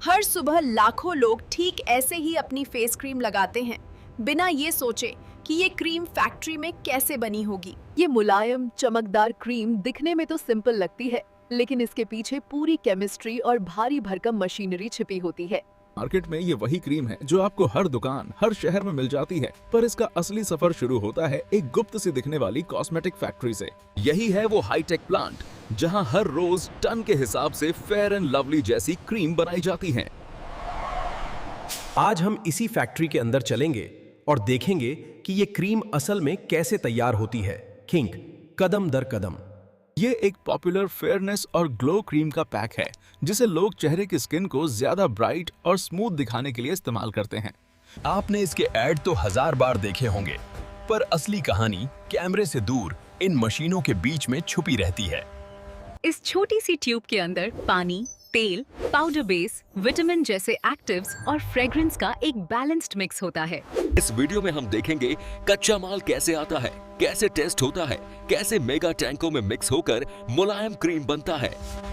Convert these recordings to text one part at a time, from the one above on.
हर सुबह लाखों लोग ठीक ऐसे ही अपनी फेस क्रीम लगाते हैं, बिना ये सोचे कि ये क्रीम फैक्ट्री में कैसे बनी होगी। ये मुलायम चमकदार क्रीम दिखने में तो सिंपल लगती है, लेकिन इसके पीछे पूरी केमिस्ट्री और भारी भरकम मशीनरी छिपी होती है। मार्केट में ये वही क्रीम है जो आपको हर दुकान, हर शहर में मिल जाती है, पर इसका असली सफर शुरू होता है एक गुप्त सी दिखने वाली कॉस्मेटिक फैक्ट्री से। यही है वो हाईटेक प्लांट जहां हर रोज टन के हिसाब से फेयर एंड लवली जैसी क्रीम बनाई जाती है। आज हम इसी फैक्ट्री के अंदर चलेंगे और देखेंगे कि ये क्रीम असल में कैसे तैयार होती है। किंग, कदम दर कदम। ये एक पॉपुलर फेयरनेस और ग्लो क्रीम का पैक है जिसे लोग चेहरे की स्किन को ज्यादा ब्राइट और स्मूथ दिखाने के लिए इस्तेमाल करते हैं। आपने इसके ऐड तो 1000 बार देखे होंगे, पर असली कहानी कैमरे से दूर इन मशीनों के बीच में छुपी रहती है। इस छोटी सी ट्यूब के अंदर पानी, तेल, पाउडर बेस, विटामिन जैसे एक्टिव्स और फ्रेग्रेंस का एक बैलेंस्ड मिक्स होता है। इस वीडियो में हम देखेंगे कच्चा माल कैसे आता है, कैसे टेस्ट होता है, कैसे मेगा टैंकों में मिक्स होकर मुलायम क्रीम बनता है।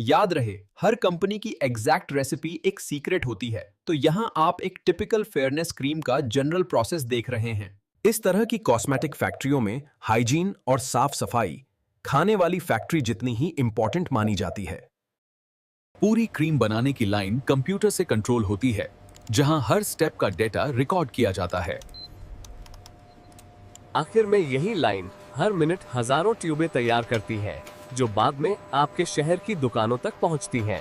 याद रहे, हर कंपनी की एग्जैक्ट रेसिपी एक सीक्रेट होती है, तो यहाँ आप एक टिपिकल फेयरनेस क्रीम का जनरल प्रोसेस देख रहे हैं। इस तरह की कॉस्मेटिक फैक्ट्रियों में हाइजीन और साफ सफाई खाने वाली फैक्ट्री जितनी ही इंपॉर्टेंट मानी जाती है। पूरी क्रीम बनाने की लाइन कंप्यूटर से कंट्रोल होती है, जहां हर स्टेप का डेटा रिकॉर्ड किया जाता है। आखिर में यही लाइन हर मिनट हजारों ट्यूबें तैयार करती है, जो बाद में आपके शहर की दुकानों तक पहुंचती हैं।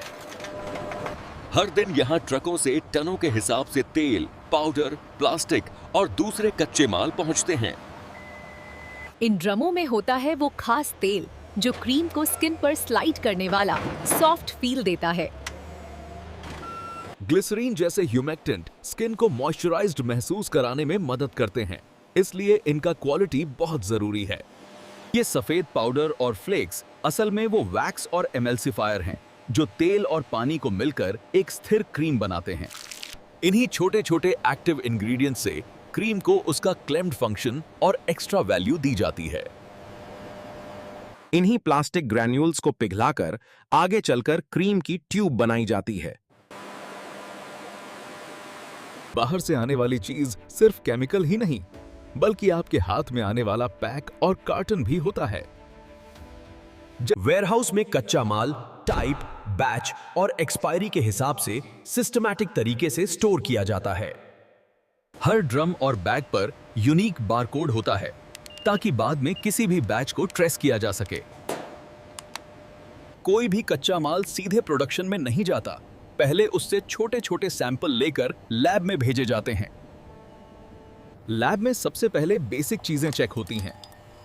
हर दिन यहाँ ट्रकों से टनों के हिसाब से तेल, पाउडर, प्लास्टिक और दूसरे कच्चे माल पहुँचते हैं। इन ड्रमों में होता है वो खास तेल जो क्रीम को स्किन पर स्लाइड करने वाला सॉफ्ट फील देता है। ग्लिसरीन जैसे ह्यूमेक्टेंट स्किन को मॉइस्चराइज्ड महसूस कराने में मदद करते हैं, इसलिए इनका क्वालिटी बहुत जरूरी है। ये सफेद पाउडर और फ्लेक्स असल में वो वैक्स और एमल्सिफायर हैं जो तेल और पानी को मिलकर एक स्थिर क्रीम बनाते हैं। इन्हीं छोटे छोटे एक्टिव इंग्रेडिएंट से क्रीम को उसका क्लेम्ड फंक्शन और एक्स्ट्रा वैल्यू दी जाती है। इन्हीं प्लास्टिक ग्रैन्यूल्स को पिघलाकर आगे चलकर क्रीम की ट्यूब बनाई जाती है। बाहर से आने वाली चीज सिर्फ केमिकल ही नहीं, बल्कि आपके हाथ में आने वाला पैक और कार्टन भी होता है। वेयरहाउस में कच्चा माल टाइप, बैच और एक्सपायरी के हिसाब से सिस्टमैटिक तरीके से स्टोर किया जाता है। हर ड्रम और बैग पर यूनिक बारकोड होता है ताकि बाद में किसी भी बैच को ट्रेस किया जा सके। कोई भी कच्चा माल सीधे प्रोडक्शन में नहीं जाता, पहले उससे छोटे छोटे सैंपल लेकर लैब में भेजे जाते हैं। लैब में सबसे पहले बेसिक चीजें चेक होती हैं,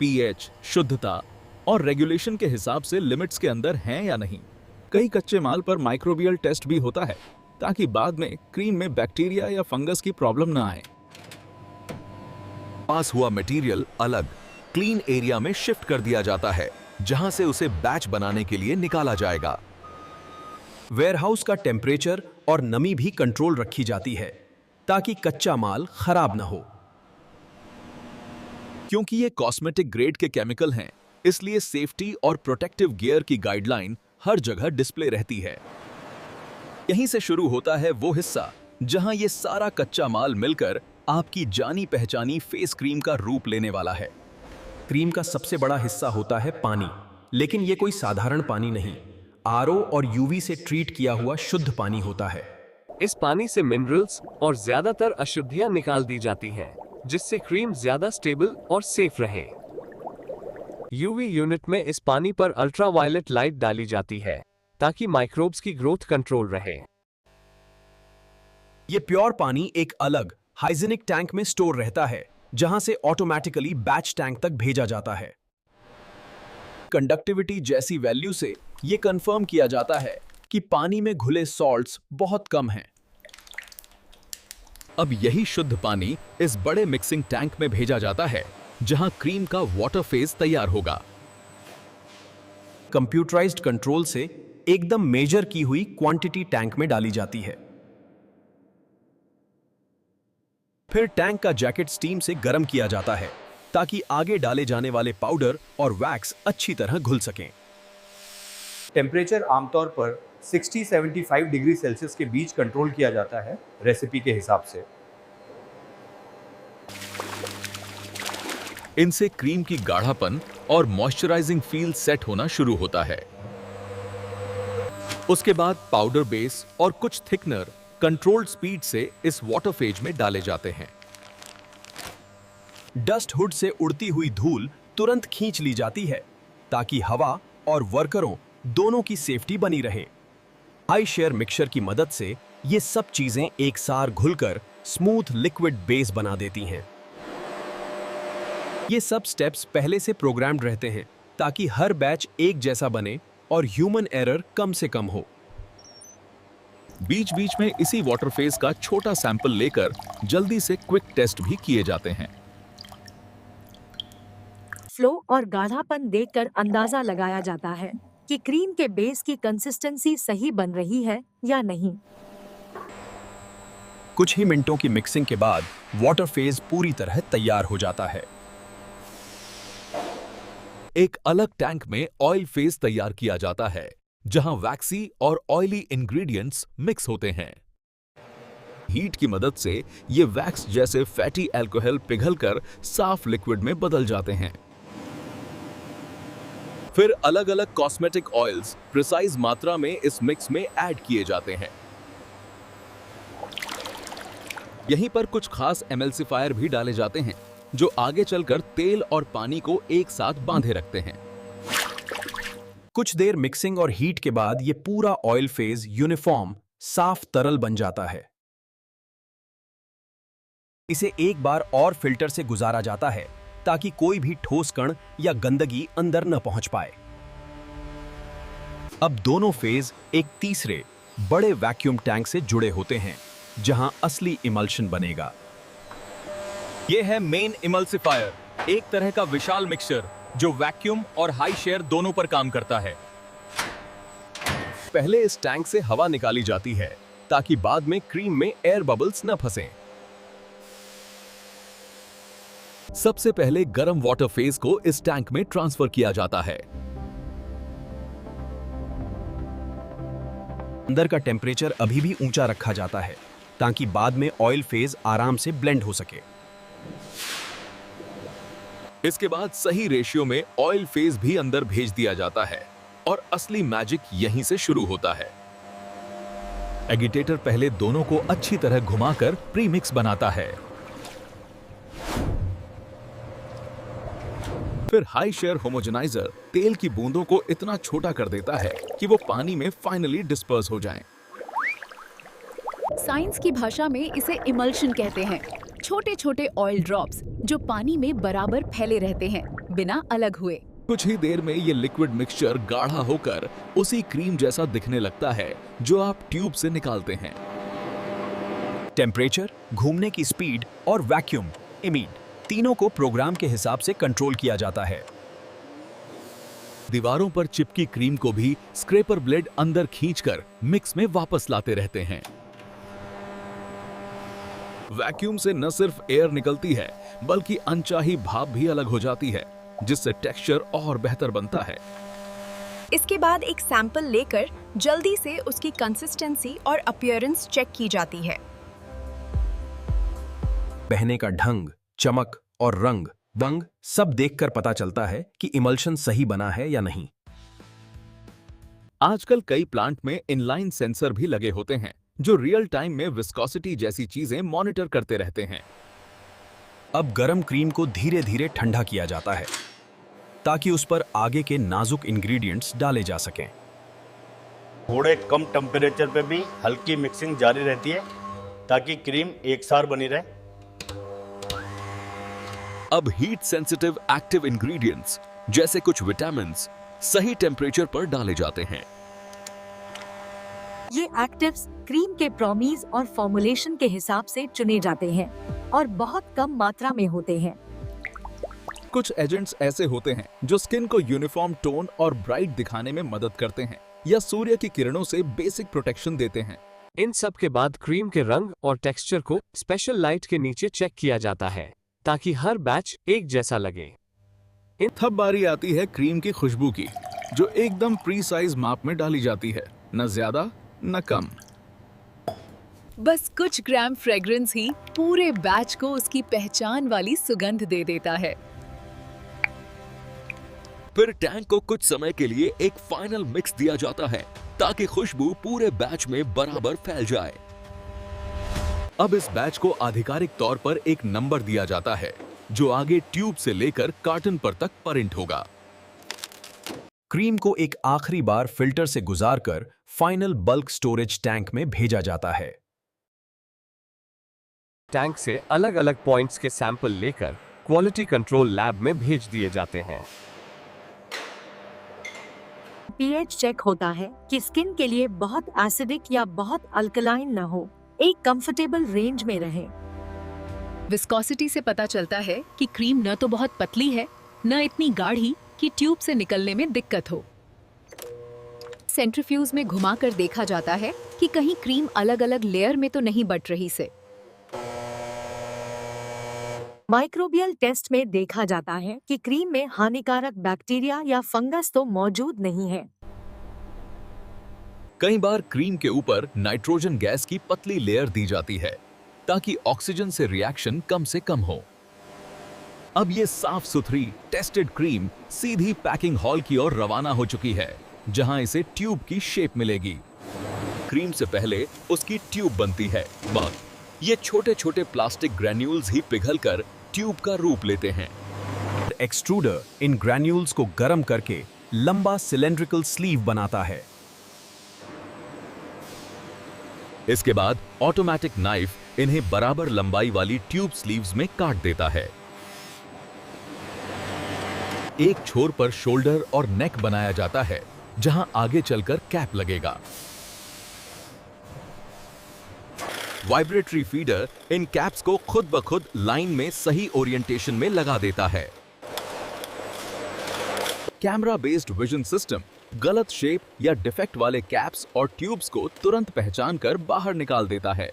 पीएच, शुद्धता और रेगुलेशन के हिसाब से लिमिट्स के अंदर हैं या नहीं। कई कच्चे माल पर माइक्रोबियल टेस्ट भी होता है ताकि बाद में क्रीम में बैक्टीरिया या फंगस की प्रॉब्लम ना आए। पास हुआ मटेरियल अलग क्लीन एरिया में शिफ्ट कर दिया जाता है, जहां से उसे बैच बनाने के लिए निकाला जाएगा। वेयरहाउस का टेम्परेचर और नमी भी कंट्रोल रखी जाती है ताकि कच्चा माल खराब ना हो। क्योंकि ये कॉस्मेटिक ग्रेड के केमिकल हैं, इसलिए सेफ्टी और प्रोटेक्टिव गियर की गाइडलाइन हर जगह डिस्प्ले रहती है। यहीं से शुरू होता है वो हिस्सा जहां ये सारा कच्चा माल मिलकर आपकी जानी पहचानी फेस क्रीम का रूप लेने वाला है। क्रीम का सबसे बड़ा हिस्सा होता है पानी, लेकिन ये कोई साधारण पानी नहीं, आरओ और यूवी से ट्रीट किया हुआ शुद्ध पानी होता है। इस पानी से मिनरल्स और ज्यादातर अशुद्धियां निकाल दी जाती हैं, जिससे क्रीम ज्यादा स्टेबल और सेफ रहे। यूवी यूनिट में इस पानी पर अल्ट्रावायलेट लाइट डाली जाती है ताकि माइक्रोब्स की ग्रोथ कंट्रोल रहे। ये प्योर पानी एक अलग हाइजीनिक टैंक में स्टोर रहता है, जहां से ऑटोमेटिकली बैच टैंक तक भेजा जाता है। कंडक्टिविटी जैसी वैल्यू से ये कंफर्म किया जाता है कि पानी में घुले सॉल्ट्स बहुत कम हैं। अब यही शुद्ध पानी इस बड़े मिक्सिंग टैंक में भेजा जाता है, जहां क्रीम का वाटर फेज तैयार होगा। कंप्यूटराइज्ड कंट्रोल से एकदम मेजर की हुई क्वांटिटी टैंक में डाली जाती है। फिर टैंक का जैकेट स्टीम से गर्म किया जाता है ताकि आगे डाले जाने वाले पाउडर और वैक्स अच्छी तरह घुल सकें। टेम्परेचर आमतौर पर 60-75 डिग्री सेल्सियस के बीच कंट्रोल किया जाता है रेसिपी के हिसाब से। इनसे क्रीम की गाढ़ापन और मॉइस्चराइजिंग फील सेट होना शुरू होता है। उसके बाद पाउडर बेस और कुछ थिकनर कंट्रोल्ड स्पीड से इस वाटर फेज में डाले जाते हैं। डस्ट हुड से उड़ती हुई धूल तुरंत खींच ली जाती है ताकि हवा और वर्करों दोनों की सेफ्टी बनी रहे। हाई शेयर मिक्सचर की मदद से ये सब चीजें एक साथ घुलकर स्मूथ लिक्विड बेस बना देती हैं। ये सब स्टेप्स पहले से प्रोग्राम्ड रहते हैं ताकि हर बैच एक जैसा बने और ह्यूमन एरर कम से कम हो। बीच बीच में इसी वाटर फेज का छोटा सैंपल लेकर जल्दी से क्विक टेस्ट भी किए जाते हैं। फ्लो और गाढ़ापन देखकर अंदाजा लगाया जाता है कि क्रीम के बेस की कंसिस्टेंसी सही बन रही है या नहीं। कुछ ही मिनटों की मिक्सिंग के बाद वाटर फेज पूरी तरह तैयार हो जाता है। एक अलग टैंक में ऑयल फेज तैयार किया जाता है जहां वैक्सी और ऑयली इंग्रेडिएंट्स मिक्स होते हैं। हीट की मदद से ये वैक्स जैसे फैटी अल्कोहल पिघलकर साफ लिक्विड में बदल जाते हैं। फिर अलग अलग कॉस्मेटिक ऑयल्स प्रिसाइज मात्रा में इस मिक्स में ऐड किए जाते हैं। यहीं पर कुछ खास एमल्सिफायर भी डाले जाते हैं जो आगे चलकर तेल और पानी को एक साथ बांधे रखते हैं। कुछ देर मिक्सिंग और हीट के बाद ये पूरा ऑयल फेज यूनिफॉर्म साफ तरल बन जाता है। इसे एक बार और फिल्टर से गुजारा जाता है ताकि कोई भी ठोस कण या गंदगी अंदर न पहुंच पाए। अब दोनों फेज एक तीसरे बड़े वैक्यूम टैंक से जुड़े होते हैं जहां असली इमल्शन बनेगा। यह है मेन इमल्सिफायर, एक तरह का विशाल मिक्सचर जो वैक्यूम और हाई शेयर दोनों पर काम करता है। पहले इस टैंक से हवा निकाली जाती है ताकि बाद में क्रीम में एयर बबल्स न फंसें। सबसे पहले गर्म वाटर फेज को इस टैंक में ट्रांसफर किया जाता है। अंदर का टेम्परेचर अभी भी ऊंचा रखा जाता है ताकि बाद में ऑयल फेज आराम से ब्लेंड हो सके। इसके बाद सही रेशियो में ऑयल फेज भी अंदर भेज दिया जाता है और असली मैजिक यहीं से शुरू होता है। एगिटेटर पहले दोनों को अच्छी तरह घुमाकर प्रीमिक्स बनाता है। फिर हाई शेयर होमोजेनाइजर तेल की बूंदों को इतना छोटा कर देता है कि वो पानी में फाइनली डिस्पर्स हो जाएं। साइंस की भाषा में इसे इमल्शन कहते हैं। छोटे छोटे ऑयल ड्रॉप्स जो पानी में बराबर फैले रहते हैं बिना अलग हुए। कुछ ही देर में ये लिक्विड मिक्सचर गाढ़ा होकर उसी क्रीम जैसा दिखने लगता है जो आप ट्यूब से निकालते हैं। टेम्परेचर, घूमने की स्पीड और वैक्यूम इमीड तीनों को प्रोग्राम के हिसाब से कंट्रोल किया जाता है। दीवारों पर चिपकी क्रीम को भी स्क्रैपर ब्लेड अंदर खींचकर मिक्स में वापस लाते रहते हैं। वैक्यूम से न सिर्फ एयर निकलती है बल्कि अनचाही भाप भी अलग हो जाती है जिससे टेक्सचर और बेहतर बनता है। इसके बाद एक सैंपल लेकर जल्दी से उसकी कंसिस्टेंसी और अपीयरेंस चेक की जाती है। बहने का ढंग, चमक और रंग वंग सब देखकर पता चलता है कि इमल्शन सही बना है या नहीं। आजकल कई प्लांट में इनलाइन सेंसर भी लगे होते हैं जो रियल टाइम में विस्कोसिटी जैसी चीजें मॉनिटर करते रहते हैं। अब गरम क्रीम को धीरे धीरे ठंडा किया जाता है ताकि उस पर आगे के नाजुक इंग्रेडिएंट्स डाले जा सकें। थोड़े कम टेम्परेचर पे भी हल्की मिक्सिंग जारी रहती है ताकि क्रीम एकसार बनी रहे। अब हीट सेंसिटिव एक्टिव इंग्रेडिएंट्स जैसे कुछ विटामिन्स सही टेम्परेचर पर डाले जाते हैं। ये एक्टिव्स क्रीम के प्रॉमीज और फॉर्मुलेशन के हिसाब से चुने जाते हैं और बहुत कम मात्रा में होते हैं। कुछ एजेंट्स ऐसे होते हैं जो स्किन को यूनिफॉर्म टोन और ब्राइट दिखाने में मदद करते हैं या सूर्य की किरणों से बेसिक प्रोटेक्शन देते हैं। इन सब के बाद क्रीम के रंग और टेक्सचर को स्पेशल लाइट के नीचे चेक किया जाता है ताकि हर बैच एक जैसा लगे। तब बारी आती है क्रीम की खुशबू की जो एकदम प्रीसाइज माप में डाली जाती है। न ज्यादा न कम। बस कुछ ग्राम फ्रेग्रेंस ही पूरे बैच को उसकी पहचान वाली सुगंध दे देता है। फिर टैंक को कुछ समय के लिए एक फाइनल मिक्स दिया जाता है ताकि खुशबू पूरे बैच में बराबर फैल जाए। अब इस बैच को आधिकारिक तौर पर एक नंबर दिया जाता है जो आगे ट्यूब से लेकर कार्टन पर तक प्रिंट होगा। क्रीम को एक आखिरी बार फिल्टर से गुजारकर फाइनल बल्क स्टोरेज टैंक में भेजा जाता है। टैंक से अलग अलग पॉइंट्स के सैंपल लेकर क्वालिटी कंट्रोल लैब में भेज दिए जाते हैं। पीएच चेक होता है कि स्किन के लिए बहुत एसिडिक या बहुत अल्कलाइन न हो, एक कंफर्टेबल रेंज में रहे। विस्कोसिटी से पता चलता है कि क्रीम न तो बहुत पतली है, न इतनी गाढ़ी कि ट्यूब से निकलने में दिक्कत हो। सेंट्रीफ्यूज में घुमाकर देखा जाता है कि कहीं क्रीम अलग अलग लेयर में तो नहीं बट रही से। माइक्रोबियल टेस्ट में देखा जाता है कि क्रीम में हानिकारक बैक्टीरिया या फंगस तो मौजूद नहीं है। कई बार क्रीम के ऊपर नाइट्रोजन गैस की पतली लेयर दी जाती है ताकि ऑक्सीजन से रिएक्शन कम से कम हो। अब ये साफ सुथरी टेस्टेड क्रीम सीधी पैकिंग हॉल की ओर रवाना हो चुकी है, जहां इसे ट्यूब की शेप मिलेगी। क्रीम से पहले उसकी ट्यूब बनती है, बाद ये छोटे छोटे प्लास्टिक ग्रैन्यूल्स ही पिघलकर ट्यूब का रूप लेते हैं। एक्सट्रूडर इन ग्रैन्यूल्स को गर्म करके लंबा सिलेंड्रिकल स्लीव बनाता है। इसके बाद ऑटोमेटिक नाइफ इन्हें बराबर लंबाई वाली ट्यूब स्लीव्स में काट देता है। एक छोर पर शोल्डर और नेक बनाया जाता है, जहां आगे चलकर कैप लगेगा। वाइब्रेटरी फीडर इन कैप्स को खुद ब खुद लाइन में सही ओरिएंटेशन में लगा देता है। कैमरा बेस्ड विजन सिस्टम गलत शेप या डिफेक्ट वाले कैप्स और ट्यूब्स को तुरंत पहचान कर बाहर निकाल देता है।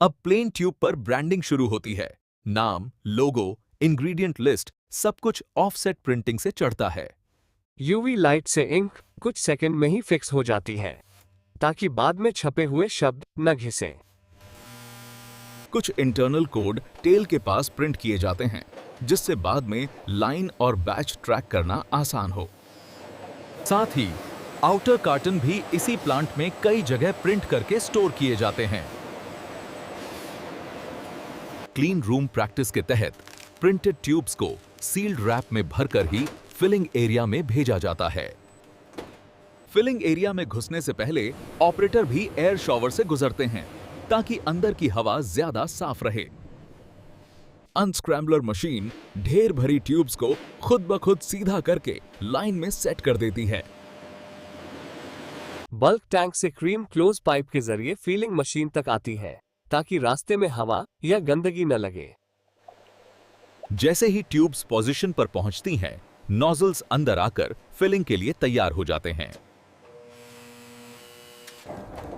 अब प्लेन ट्यूब पर ब्रांडिंग शुरू होती है। नाम, लोगो, इंग्रेडिएंट लिस्ट सब कुछ ऑफसेट प्रिंटिंग से चढ़ता है। यूवी लाइट से इंक कुछ सेकंड में ही फिक्स हो जाती है ताकि बाद में छपे हुए शब्द न घिसें। कुछ इंटरनल कोड टेल के पास प्रिंट किए जाते हैं, जिससे बाद में लाइन और बैच ट्रैक करना आसान हो। साथ ही आउटर कार्टन भी इसी प्लांट में कई जगह प्रिंट करके स्टोर किए जाते हैं। क्लीन रूम प्रैक्टिस के तहत प्रिंटेड ट्यूब्स को सील्ड रैप में भरकर ही फिलिंग एरिया में भेजा जाता है। फिलिंग एरिया में घुसने से पहले ऑपरेटर भी एयर शॉवर से गुजरते हैं ताकि अंदर की हवा ज्यादा साफ रहे। अनस्क्रैम्बलर मशीन ढेर भरी ट्यूब्स को खुद ब खुद सीधा करके लाइन में सेट कर देती है। बल्क टैंक से क्रीम क्लोज पाइप के जरिए फीलिंग मशीन तक आती है ताकि रास्ते में हवा या गंदगी न लगे। जैसे ही ट्यूब्स पोजीशन पर पहुंचती हैं, नोजल्स अंदर आकर फिलिंग के लिए तैयार हो जाते हैं।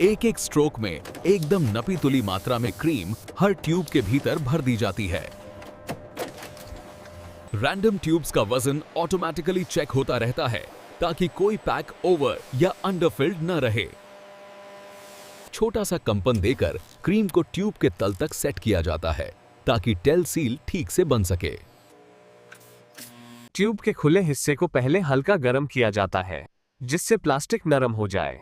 एक एक स्ट्रोक में एकदम नपी तुली मात्रा में क्रीम हर ट्यूब के भीतर भर दी जाती है। रैंडम ट्यूब्स का वजन ऑटोमेटिकली चेक होता रहता है ताकि कोई पैक ओवर या अंडरफिल्ड न रहे। छोटा सा कंपन देकर क्रीम को ट्यूब के तल तक सेट किया जाता है ताकि टेल सील ठीक से बन सके। ट्यूब के खुले हिस्से को पहले हल्का गर्म किया जाता है जिससे प्लास्टिक नरम हो जाए।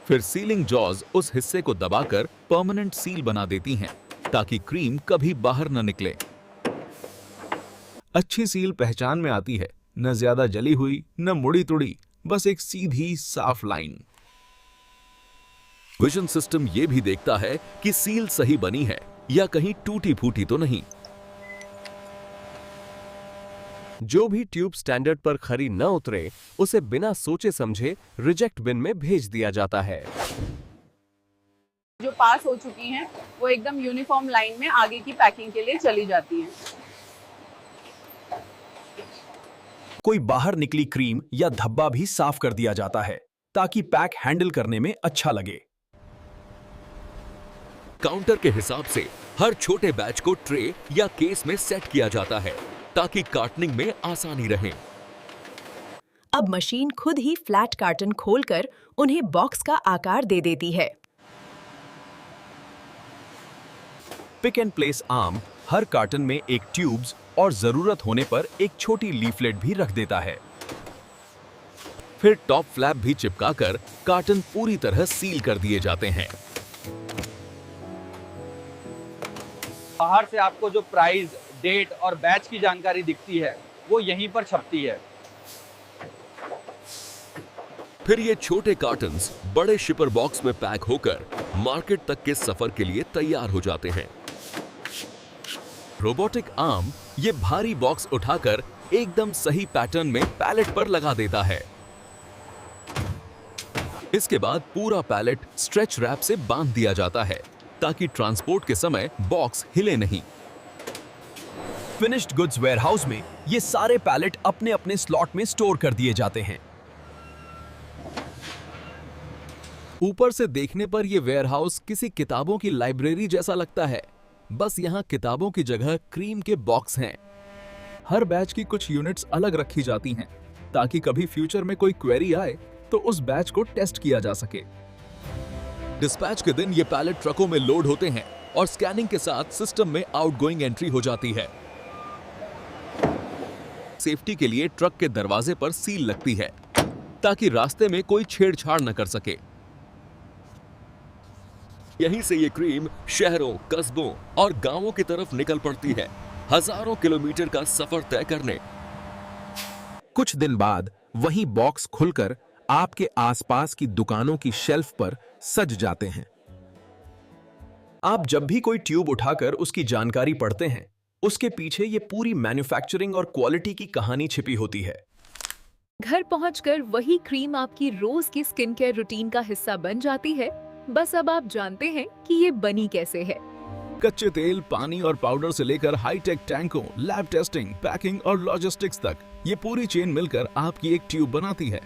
फिर सीलिंग जॉज उस हिस्से को दबाकर परमानेंट सील बना देती हैं ताकि क्रीम कभी बाहर न निकले। अच्छी सील पहचान में आती है, न ज्यादा जली हुई न मुड़ी तुड़ी, बस एक सीधी साफ लाइन। विजन सिस्टम यह भी देखता है कि सील सही बनी है या कहीं टूटी फूटी तो नहीं। जो भी ट्यूब स्टैंडर्ड पर खरी न उतरे उसे बिना सोचे समझे रिजेक्ट बिन में भेज दिया जाता है। जो पास हो चुकी हैं वो एकदम यूनिफॉर्म लाइन में आगे की पैकिंग के लिए चली जाती हैं। कोई बाहर निकली क्रीम या धब्बा भी साफ कर दिया जाता है ताकि पैक हैंडल करने में अच्छा लगे। काउंटर के हिसाब से हर छोटे बैच को ट्रे या केस में सेट किया जाता है ताकि कार्टनिंग में आसानी रहे। अब मशीन खुद ही फ्लैट कार्टन खोलकर उन्हें बॉक्स का आकार दे देती है। पिक एंड प्लेस आर्म हर कार्टन में एक ट्यूब्स और जरूरत होने पर एक छोटी लीफलेट भी रख देता है। फिर टॉप फ्लैप भी चिपकाकर कार्टन पूरी तरह सील कर दिए जाते हैं। बाहर से आपको जो प्राइस, डेट और बैच की जानकारी दिखती है वो यहीं पर छपती है। फिर ये छोटे कार्टन्स बड़े शिपर बॉक्स में पैक होकर मार्केट तक के सफर के लिए तैयार हो जाते हैं। रोबोटिक आर्म ये भारी बॉक्स उठाकर एकदम सही पैटर्न में पैलेट पर लगा देता है। इसके बाद पूरा पैलेट स्ट्रेच रैप से बांध दिया जाता है ताकि ट्रांसपोर्ट के समय बॉक्स हिले नहीं। फिनिश्ड गुड्स वेयरहाउस में ये सारे पैलेट अपने अपने स्लॉट में स्टोर कर दिए जाते हैं। ऊपर से देखने पर यह वेयरहाउस किसी किताबों की लाइब्रेरी जैसा लगता है, बस यहाँ किताबों की जगह क्रीम के बॉक्स हैं। हर बैच की कुछ यूनिट्स अलग रखी जाती हैं ताकि कभी फ्यूचर में कोई क्वेरी आए तो उस बैच को टेस्ट किया जा सके। डिस्पैच के दिन ये पैलेट ट्रकों में लोड होते हैं और स्कैनिंग के साथ सिस्टम में आउटगोइंग एंट्री हो जाती है। सेफ्टी के लिए ट्रक के दरवाजे पर सील लगती है ताकि रास्ते में कोई छेड़छाड़ न कर सके। यहीं से ये क्रीम शहरों, कस्बों और गांवों की तरफ निकल पड़ती है, हजारों किलोमीटर का सफर तय करने। कुछ दिन बाद वही बॉक्स खुलकर आपके आसपास की दुकानों की शेल्फ पर सज जाते हैं। आप जब भी कोई ट्यूब उठाकर उसकी जानकारी पढ़ते हैं, उसके पीछे ये पूरी मैन्युफैक्चरिंग और क्वालिटी की कहानी छिपी होती है। घर पहुंचकर वही क्रीम आपकी रोज की स्किन केयर रूटीन का हिस्सा बन जाती है। बस अब आप जानते हैं कि ये बनी कैसे है। कच्चे तेल, पानी और पाउडर से लेकर हाईटेक टैंकों, लैब टेस्टिंग, पैकिंग और लॉजिस्टिक्स तक ये पूरी चेन मिलकर आपकी एक ट्यूब बनाती है।